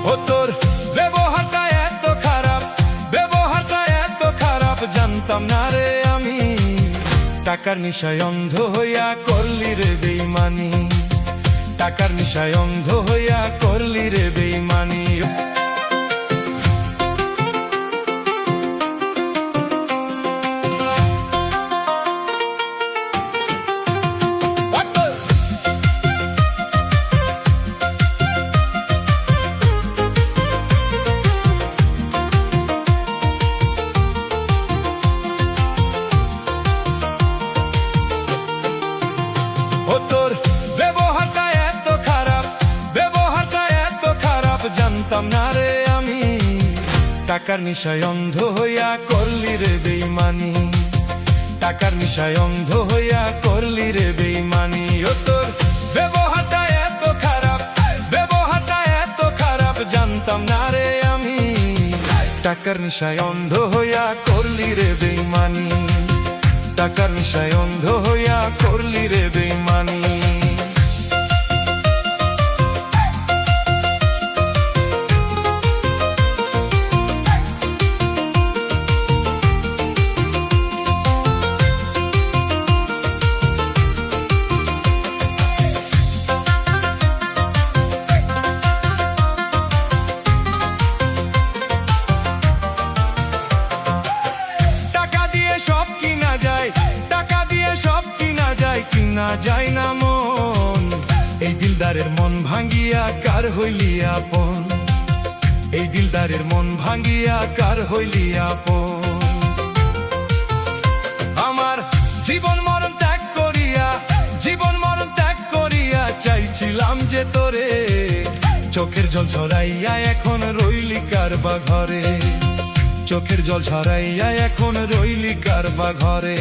ও তোর ব্যবহারটা এত খারাপ, ব্যবহারটা এত খারাপ, জানতাম না রে আমি। টাকার নেশায় অন্ধ হইয়া করলি রে বেইমানি, টাকার নেশায় অন্ধ হইয়া করলি রে বেইমানি। ও তোর ব্যবহারটা এত খারাপ, ব্যবহারটা এত খারাপ, জানতাম না রে আমি। টাকার নেশায় অন্ধ হইয়া করলি রে বেইমানি, টাকার নেশায় অন্ধ হইয়া করলি রে বেইমানি। ও তোর ব্যবহারটা এত খারাপ, ব্যবহারটা এত খারাপ, জানতাম না রে আমি। টাকার নেশায় অন্ধ হইয়া করলি রে বেইমানি, টাকার নেশায় অন্ধ হইয়া করলি রে বেইমানি। টাকা দিয়ে সব কিনা যায়, টাকা দিয়ে সব কিনা যায়, কিনা যায় না মন। এই দিলদারের মন ভাঙ্গিয়া কার হইলি আপন, এই দিলদারের মন ভাঙ্গিয়া কার হইলি আপন। আমার জীবন মরণ ত্যাগ করিয়া, জীবন মরণ ত্যাগ করিয়া চাইছিলাম যে তোরে। চোখের জল ঝরাইয়া এখন রইলি কারবা ঘরে, চোখের জল ঝরাইয়া এখন রইলি কারবা ঘরে।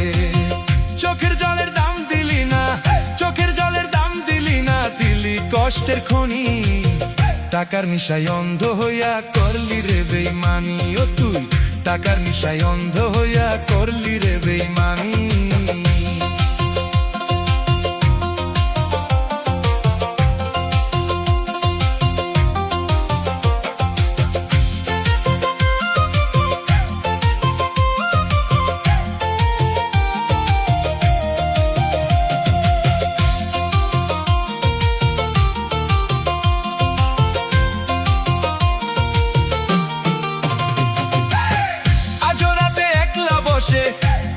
চোখের জলের দাম দিলি না, চোখের জলের দাম দিলি না, দিলি কষ্টের খনি। টাকার নেশায় অন্ধ হইয়া করলি রে বেইমানি। ও তুই টাকার নেশায় অন্ধ হইয়া করলি রে বেইমানি।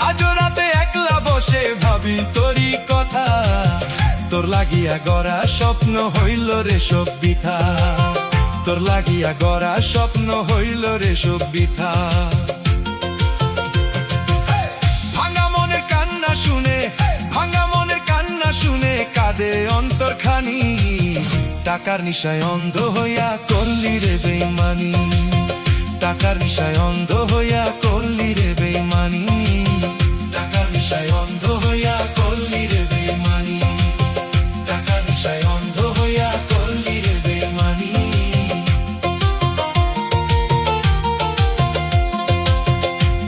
আজো রাতে একলা বসে ভাবি তোরই কথা, তোর লাগিয়া গড়া স্বপ্ন হইল রে সব বৃথা, তোর লাগিয়া গড়া স্বপ্ন হইল রে সব বৃথা। ভাঙা মনের কান্না শুনে, ভাঙা মনের কান্না শুনে কাঁদে অন্তর খানি। টাকার নেশায় অন্ধ হইয়া করলি রে বেইমানি, টাকার নেশায় অন্ধ হইয়া করলি রে বেইমানি, টাকার নেশায় অন্ধ হইয়া করলি রে বেইমানি, টাকার নেশায় অন্ধ হইয়া করলি রে বেইমানি।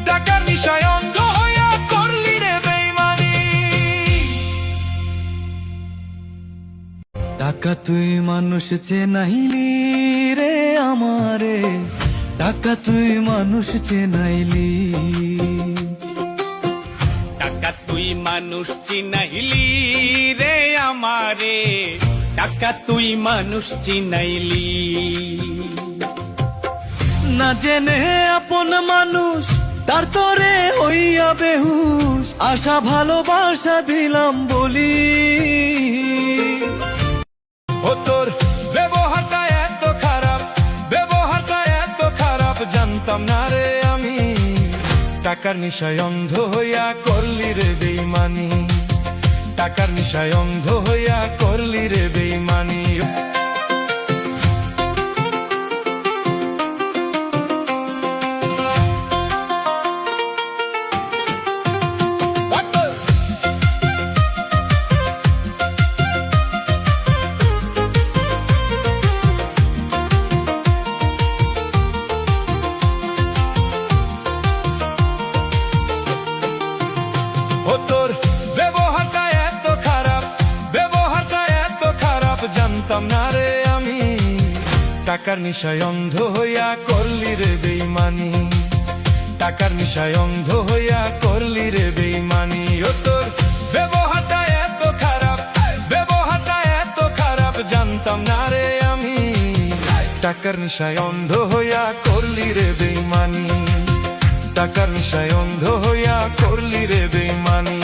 টাকার নেশায় অন্ধ হইয়া করলি রে বেইমানি। টাকা তুই মানুষ চেনাইলি রে আমারে, টাকা তুই মানুষ চেনাইলি, টাকা তুই মানুষ চিনাইলি রে আমারে, টাকা তুই মানুষ চিনাইলি। না জেনে আপন মানুষ তার তোরে হইয়া বেহুশ, আশা ভালোবাসা দিলাম বলি। ও তোর ব্যবহারটা এত খারাপ, ব্যবহারটা এত খারাপ, জানতাম না রে আমি। টাকার নেশায় অন্ধ হইয়া করলি রে বেইমানি, টাকার নেশায় অন্ধ হইয়া করলি রে বেইমানি। ও তোর ব্যবহারটা এত খারাপ, ব্যবহারটা এত খারাপ, জানতাম না নিশায় অন্ধ হইয়া করলি রে বেইমানি টাকার নিশায় অন্ধ হইয়া করলি রে বেইমানি ও তোর ব্যবহারটা এত খারাপ ব্যবহারটা এত খারাপ জানতাম না রে আমি টাকার নিশায় অন্ধ হইয়া করলি রে বেইমানি টাকার নিশায় অন্ধ হইয়া করলি রে বেইমানি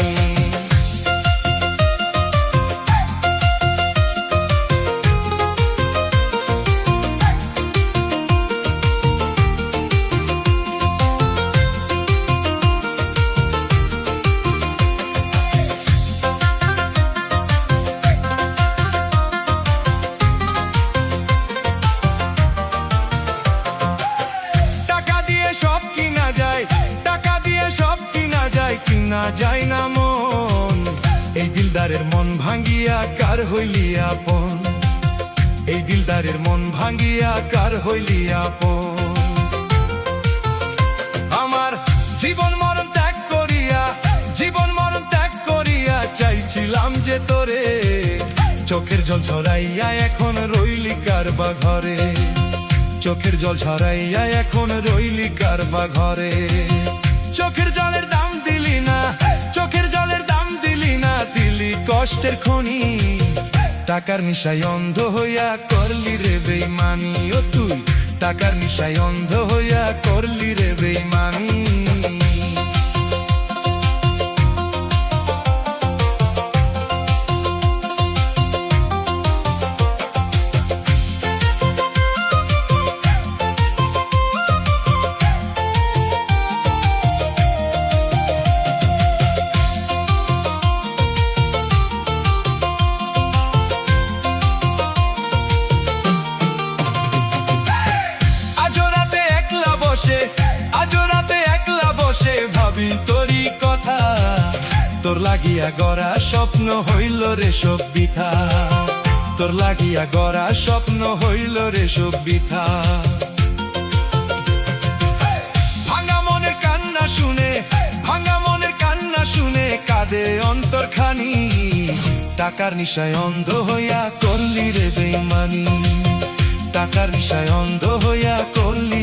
কিনা যায় না মন এই দিলদারের মন ভাঙ্গিয়া কার হইলি আপন এই দিলদারের মন ভাঙ্গিয়া কার হইলি আপন আমার জীবন মরণ ত্যাগ করিয়া চাইছিলাম যে তোরে চোখের জল ঝরাইয়া এখন রইলি কারবা ঘরে চোখের জল ঝরাইয়া এখন রইলি কারবা ঘরে চোখের জলের দাম দিলি না চোখের জলের দাম দিলি না দিলি কষ্টের খনি টাকার নিশায় অন্ধ হইয়া করলি রে বেইমানি ও তুই টাকার নিশায় অন্ধ হইয়া করলি রে বেইমানি ভাবি তোরই কথা তোর লাগিয়া গড়া স্বপ্ন হইল রে সব বৃথা তোর লাগিয়া গড়া স্বপ্ন হইল রে সব বৃথা ভাঙা মনের কান্না শুনে কাঁদে অন্তরখানি টাকার নিশায় অন্ধ হইয়া করলি রে বেইমানি টাকার নিশায় অন্ধ হইয়া করলি